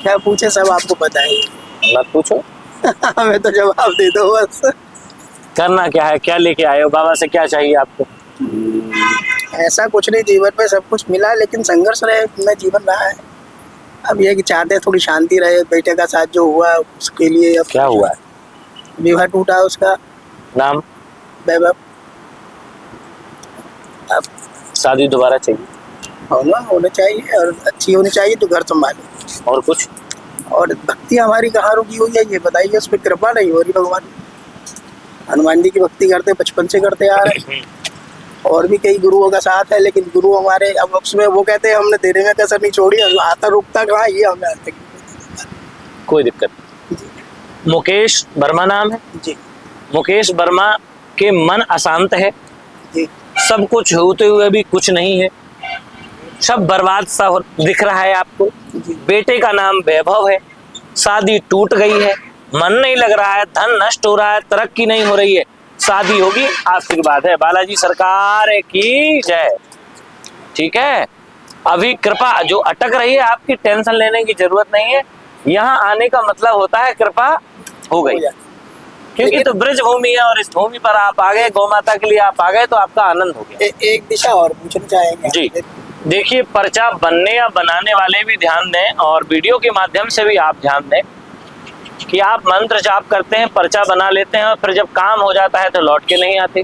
क्या पूछे, सब आपको पता है। मत पूछो। हमें तो जवाब दे दो बस। करना क्या है, क्या लेके आए हो, बाबा से क्या चाहिए आपको? ऐसा कुछ नहीं, जीवन में सब कुछ मिला, लेकिन संघर्ष रहे में जीवन रहा है। अब ये कि चाहते हैं थोड़ी शांति रहे। बेटे का साथ जो हुआ उसके लिए अब क्या हुआ है? विवाह टूटा उसका। नाम? वैभव। अब शादी दोबारा चाहिए? होना चाहिए, और अच्छी होनी चाहिए तो घर संभाले। और कुछ? और भक्ति हमारी कहाँ रुकी हुई है ये बताइए, उस पर कृपा नहीं हो रही भगवान। हनुमान जी की भक्ति करते बचपन से करते आ रहे हैं, और भी कई गुरुओं का साथ है, लेकिन गुरु हमारे अब उसमें वो कहते हैं हमने देने में कसर नहीं छोड़ी, आता रुकता कहाँ, ये हमें आता। कोई दिक्कत नहीं। मुकेश वर्मा नाम है जी। मुकेश वर्मा के मन अशांत है जी। सब कुछ होते हुए भी कुछ नहीं है, सब बर्बाद सा दिख रहा है आपको। बेटे का नाम वैभव है, शादी टूट गई है, मन नहीं लग रहा है, धन नष्ट हो रहा है, तरक्की नहीं हो रही है, शादी होगी, आशीर्वाद है। बालाजी सरकार की जय। ठीक है, अभी कृपा जो अटक रही है आपकी, टेंशन लेने की जरूरत नहीं है। यहाँ आने का मतलब होता है कृपा हो गई, क्योंकि तो ब्रज भूमि है और इस भूमि पर आप आ गए, गौ माता के लिए आप आ गए, तो आपका आनंद हो गया। एक दिशा और पूछना चाहेंगे जी। देखिए, पर्चा बनने या बनाने वाले भी ध्यान दें, और वीडियो के माध्यम से भी आप ध्यान दें कि आप मंत्र जाप करते हैं, पर्चा बना लेते हैं, और फिर जब काम हो जाता है तो लौट के नहीं आते।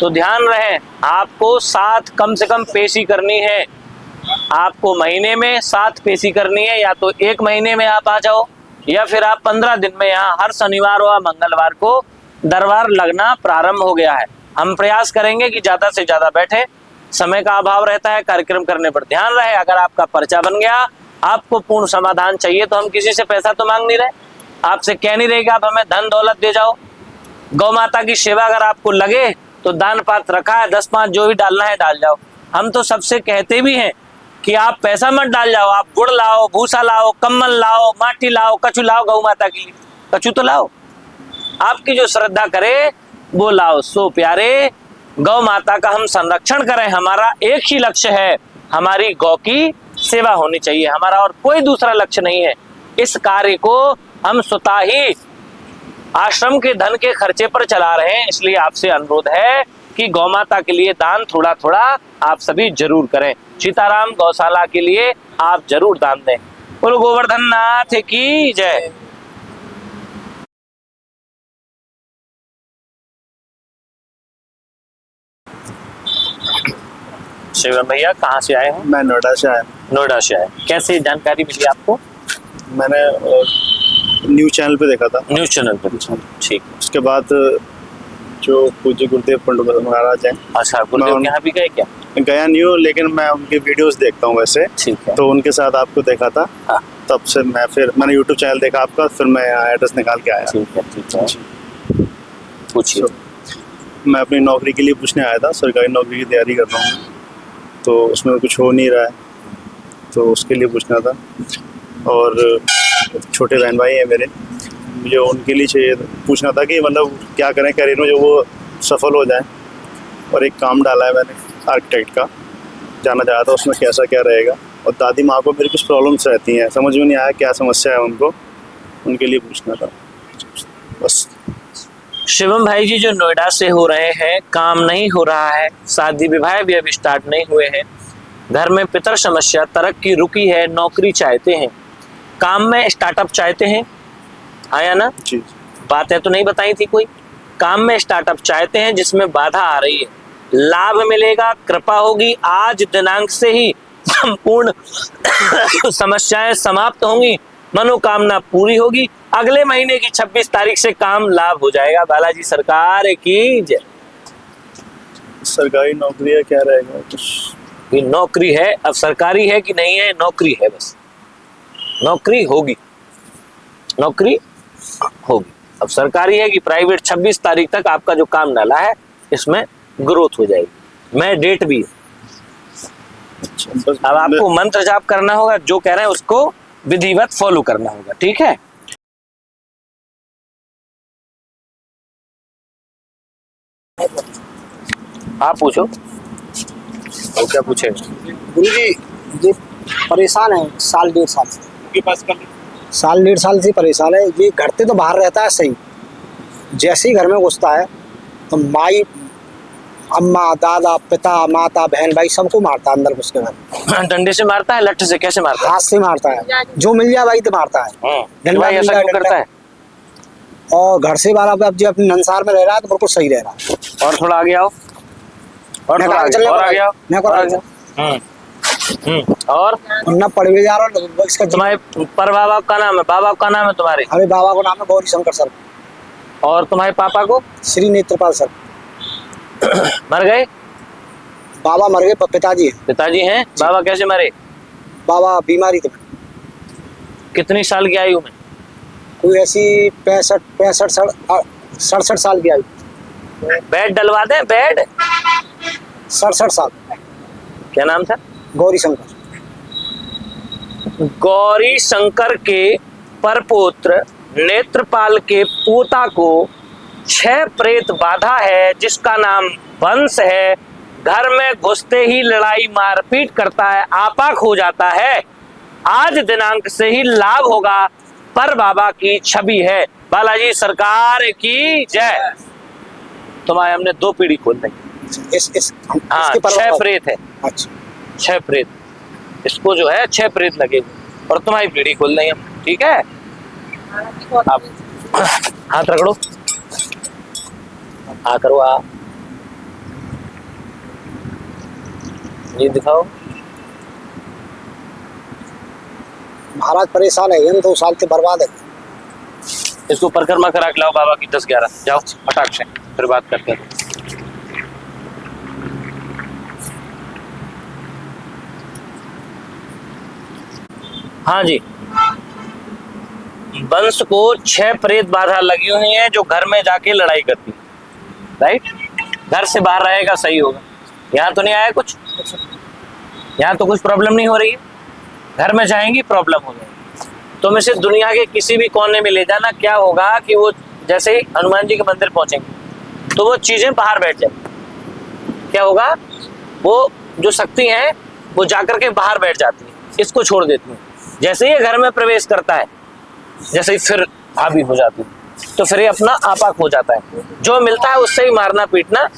तो ध्यान रहे, आपको 7 कम से कम पेशी करनी है। आपको महीने में 7 पेशी करनी है, या तो 1 महीने में आप आ जाओ, या फिर आप 15 दिन में। यहाँ हर शनिवार व मंगलवार को दरबार लगना प्रारंभ हो गया है। हम प्रयास करेंगे कि ज्यादा से ज्यादा बैठे, समय का अभाव रहता है, कार्यक्रम करने पर ध्यान रहे। अगर आपका पर्चा बन गया, आपको पूर्ण समाधान चाहिए, तो हम किसी से पैसा तो मांग नहीं रहे, आपसे कह नहीं रहे कि आप हमें धन दौलत दे जाओ। गौ माता की सेवा अगर आपको लगे तो दान पात्र रखा है, 10-5 जो भी डालना है डाल जाओ। हम तो सबसे कहते भी हैं कि आप पैसा मत डाल जाओ, आप गुड़ लाओ, भूसा लाओ, कम्मल लाओ, माटी लाओ, कछु लाओ, गौ माता के लिए कछु तो लाओ। आपकी जो श्रद्धा करे वो लाओ। सो प्यारे, गौ माता का हम संरक्षण करें, हमारा एक ही लक्ष्य है, हमारी गौ की सेवा होनी चाहिए, हमारा और कोई दूसरा लक्ष्य नहीं है। इस कार्य को हम स्वतः ही आश्रम के धन के खर्चे पर चला रहे हैं, इसलिए आपसे अनुरोध है कि गौ माता के लिए दान थोड़ा थोड़ा आप सभी जरूर करें। सीताराम गौशाला के लिए आप जरूर दान दें। बोलो गोवर्धन नाथ की जय। शिवम भैया कहाँ से आए हैं? मैं नोएडा से आया। नोएडा से आए, कैसे जानकारी मिली आपको? मैंने न्यूज चैनल पे देखा था। न्यूज चैनल पर? ठीक। उसके बाद जो पूज्य गुरुदेव पंडित महाराज हैं। अच्छा, गुरुदेव यहाँ भी गए क्या? गया नहीं हूँ, लेकिन मैं उनकी वीडियोस देखता हूँ वैसे। ठीक है। तो उनके साथ आपको देखा था। हाँ। तब से मैंने यूट्यूब चैनल देखा आपका, फिर मैं एड्रेस निकाल के आया। ठीक है। पूछिए। मैं अपनी नौकरी के लिए पूछने आया था, सरकारी नौकरी की तैयारी कर रहा हूँ, तो उसमें कुछ हो नहीं रहा है, तो उसके लिए पूछना था। और छोटे बहन भाई हैं मेरे, मुझे उनके लिए चाहिए पूछना था कि मतलब क्या करें करियर में जो वो सफल हो जाए। और एक काम डाला है मैंने आर्किटेक्ट का, जाना चाहा था उसमें कैसा क्या रहेगा। और दादी माँ को मेरी कुछ प्रॉब्लम्स रहती हैं, समझ में नहीं आया क्या समस्या है उनको, उनके लिए पूछना था बस। शिवम भाई जी जो नोएडा से हो रहे हैं, काम नहीं हो रहा है, शादी विवाह भी अभी स्टार्ट नहीं हुए हैं, घर में पितर समस्या, तरक्की रुकी है, नौकरी चाहते हैं, काम में स्टार्टअप चाहते हैं, आया ना जी। बातें तो नहीं बताई थी कोई। काम में स्टार्टअप चाहते हैं जिसमें बाधा आ रही है, लाभ मिलेगा, कृपा होगी, आज दिनांक से ही संपूर्ण समस्याएं समाप्त होंगी, मनोकामना पूरी होगी। अगले महीने की 26 तारीख से काम लाभ हो जाएगा। बालाजी सरकार की जय। सरकारी नौकरी है क्या रहेगा कुछ? ये नौकरी है, अब सरकारी है कि नहीं है, नौकरी है, बस नौकरी होगी, नौकरी होगी। अब सरकारी है कि प्राइवेट, 26 तारीख तक आपका जो काम डाला है इसमें ग्रोथ हो जाएगी। मैं डेट भी है। अब आपको मंत्र जाप करना होगा, जो कह रहे हैं उसको विधिवत फॉलो करना होगा, ठीक है। आप पूछो। तो क्या पूछेगा? गुरु जी ये परेशान है 1.5 साल से। उनके पास कर साल 1.5 साल से परेशान है। ये घर से तो बाहर रहता है सही, जैसे ही घर में घुसता है तो माई, अम्मा, दादा, पिता, माता, बहन, भाई सबको मारता है अंदर घुस के घर। डंडे से मारता है, लठ से? कैसे मारता है? हाथ से मारता है, जो मिल जाए भाई तो मारता है। डंडा मिल ऐसा जाए, क्यों करता है? और घर से बाहर अब जो अपने नंसार में रह रहा है तो बिल्कुल सही रह रहा है। और थोड़ा आगे आओ, और थोड़ा आगे, और आगे आओ, और आगे आओ। और न पढ़वे जा रहा है इसका। तुम्हारे पर बाबा का नाम है? बाबा का नाम है तुम्हारे? हमारे बाबा को नाम है गौरी शंकर सर। और तुम्हारे पापा को? श्री नेत्रपाल सर। मर गए? बाबा मर गए, पिताजी है। पिताजी हैं? बाबा कैसे मरे? बाबा बीमारी थी। कितनी साल की आयु में? कोई ऐसी 67 साल की आयु। बेड डलवा दें? बेड? 67 साल। क्या नाम था? गौरी शंकर। गौरी शंकर के परपुत्र नेत्रपाल के पोता को 6 प्रेत बाधा है, जिसका नाम वंश है। घर में घुसते ही लड़ाई मारपीट करता है, आपाक हो जाता है। आज दिनांक से ही लाभ होगा, पर बाबा की छवि है। बालाजी सरकार की जय। तुम्हारे हमने 2 पीढ़ी खोल दी। हाँ, 6 प्रेत है। अच्छा, 6 प्रेत, इसको जो है 6 प्रेत लगे हुए, और तुम्हारी पीढ़ी खोल देंगे हम, ठीक है? आप हाथ रगड़ो, आ करो, आ ये दिखाओ। महाराज परेशान है, इन 2 साल से बर्बाद है। इसको परिक्रमा करा के लाओ बाबा की 10-11। जाओ फटाक से, फिर बात करते हैं। हाँ जी, वंश को 6 प्रेत बाधा लगी हुई है, जो घर में जाके लड़ाई करती है। राइट? घर से बाहर रहेगा सही होगा। यहाँ तो नहीं आया कुछ? यहाँ तो कुछ प्रॉब्लम नहीं हो रही है। घर में जाएंगी प्रॉब्लम हो जाएगी। तुम इसे दुनिया के किसी भी कोने में ले जाना, क्या होगा कि वो जैसे ही हनुमान जी के मंदिर पहुंचेंगे तो वो चीजें बाहर बैठ जाएंगी। क्या होगा? वो जो शक्ति है वो जाकर के बाहर बैठ जाती है, इसको छोड़ देती है। जैसे ही घर में प्रवेश करता है, जैसे ही फिर हावी हो जाती है, तो फिर ये अपना आपाक हो जाता है। जो मिलता है उससे ही मारना पीटना।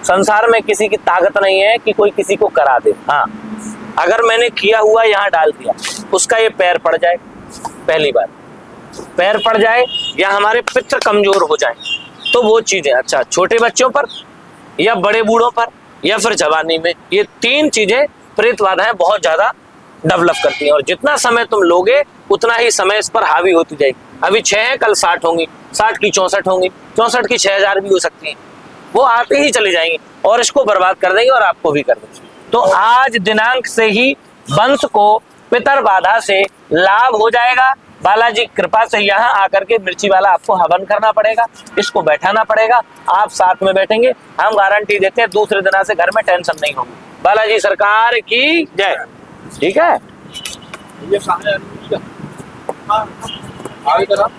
संसार में किसी की ताकत नहीं है कि कोई किसी को करा दे। हाँ, अगर मैंने किया हुआ यहाँ डाल दिया, उसका ये पैर पड़ जाए, पहली बार पैर पड़ जाए, या हमारे पित्र कमजोर हो जाए, तो वो चीजें, अच्छा, छोटे बच्चों पर या बड़े बूढ़ों पर या फिर जवानी में, ये 3 चीजें प्रेत बाधाएं बहुत ज्यादा डेवलप करती हैं। और जितना समय तुम लोगे उतना ही समय इस पर हावी होती जाएगी। अभी 6 है, कल 60 होंगी, 60 की 64 होंगी, 64 की 6000 भी हो सकती हैं। वो आते ही चले जाएंगे और इसको बर्बाद कर देंगे और आपको भी कर देंगे। तो आज दिनांक से ही वंश को पितर बाधा से लाभ हो जाएगा। बालाजी कृपा से यहाँ आकर के मिर्ची वाला आपको हवन करना पड़ेगा, इसको बैठाना पड़ेगा। आप साथ में बैठेंगे, हम गारंटी देते हैं दूसरे दिन से घर में टेंशन नहीं होगी। बालाजी सरकार की जय। ठीक है? ये सामने आगे तरफ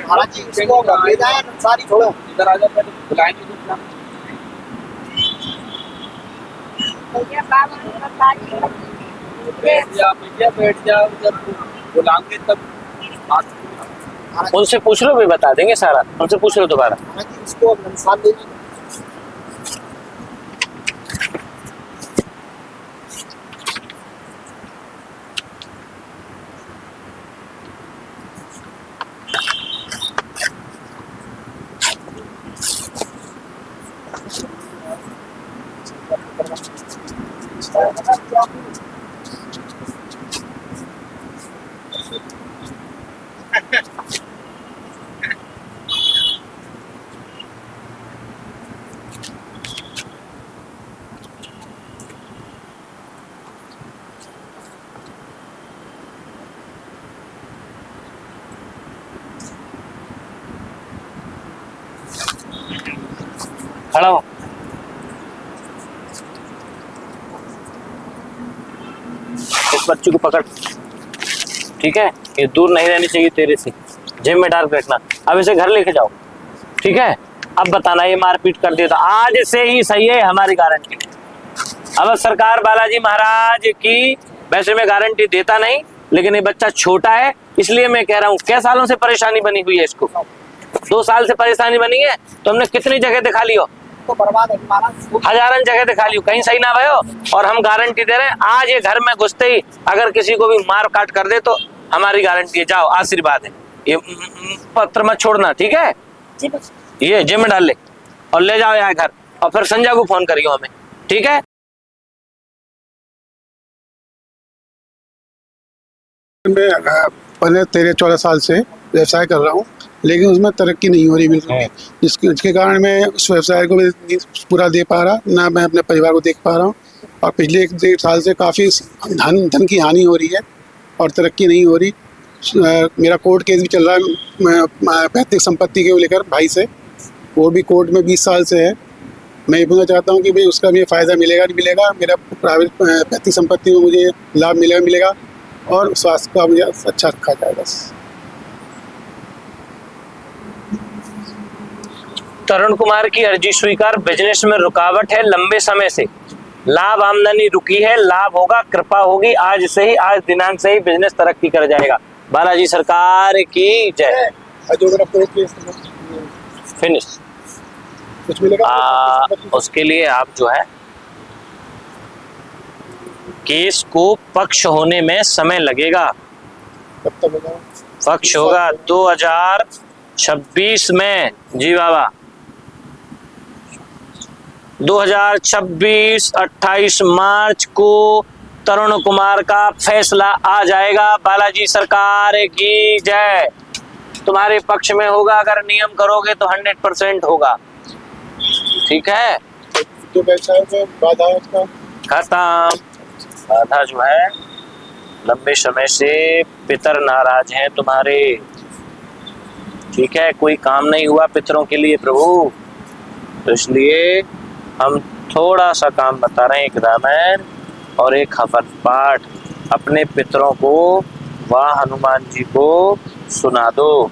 महाराज जी इसको गंभीरता है, सारी छोड़ो, इधर आ जाओ, पहले बुलाएंगे बैठ जाओ, जब बुलाएंगे तब उनसे पूछ लो, भी बता देंगे सारा। उनसे पूछ लो दोबारा। महाराज जी इसको इंसान देना। खड़ा हो। इस बच्चे को पकड़, ठीक है? ये दूर नहीं रहनी चाहिए तेरे से, जेब में डाल के रखना। अब इसे घर लेके जाओ, ठीक है? अब बताना ये मारपीट कर दिया था, आज से ही सही है, हमारी गारंटी। अब सरकार बालाजी महाराज की, वैसे मैं गारंटी देता नहीं, लेकिन ये बच्चा छोटा है इसलिए मैं कह रहा हूँ। क्या सालों से परेशानी बनी हुई है इसको? 2 साल से परेशानी बनी है। तो हमने कितनी जगह दिखा लियो, तो बर्बाद है हमारा। हजारन जगह दिखा लियो, कहीं सही ना भयो। और हम गारंटी दे रहे हैं, आज ये घर में घुसते ही अगर किसी को भी मार काट कर दे तो हमारी गारंटी है। जाओ, आशीर्वाद है। ये पत्र मत छोड़ना, ठीक है? ये जेब में डाल ले और ले जाओ यहाँ घर, और फिर संजय को फोन करियो हमें, ठीक है? मैं 13-14 साल से व्यवसाय कर रहा हूँ, लेकिन उसमें तरक्की नहीं हो रही बिल्कुल भी, जिसके कारण मैं उस व्यवसाय को भी पूरा दे पा रहा, ना मैं अपने परिवार को देख पा रहा हूँ। और पिछले 1-1.5 साल से काफ़ी धन की हानि हो रही है और तरक्की नहीं हो रही। मेरा कोर्ट केस भी चल रहा है पैतृक संपत्ति के लेकर भाई से, वो भी कोर्ट में 20 साल से है। मैं ये बोलना चाहता हूँ कि भाई उसका भी फ़ायदा मिलेगा नहीं मिलेगा, मेरा प्राइवेट पैतृक संपत्ति में मुझे लाभ मिलेगा और स्वास्थ्य का मुझे अच्छा रखा जाएगा। तरुण कुमार की अर्जी स्वीकार। बिजनेस में रुकावट है लंबे समय से, लाभ आमदनी रुकी है, लाभ होगा, कृपा होगी, आज से ही, आज दिनांक से ही बिजनेस तरक्की कर जाएगा। बालाजी सरकार की जय। फिनिश। कुछ मिलेगा उसके लिए आप जो है केस को पक्ष होने में समय लगेगा। कब तक होगा? पक्ष होगा 2026 में। जी बाबा, 2026 28 मार्च को तरुण कुमार का फैसला आ जाएगा। बालाजी सरकार की जय। तुम्हारे पक्ष में होगा, अगर नियम करोगे तो 100% होगा, ठीक है? जो व्यवसाय में बाधा है उसका खत्म। बाधा जो है, लंबे समय से पितर नाराज हैं तुम्हारे, ठीक है? कोई काम नहीं हुआ पितरों के लिए प्रभु, तो इसलिए हम थोड़ा सा काम बता रहे हैं, एक रामायण और एक हवन पाठ। अपने पितरों को व हनुमान जी को सुना दो।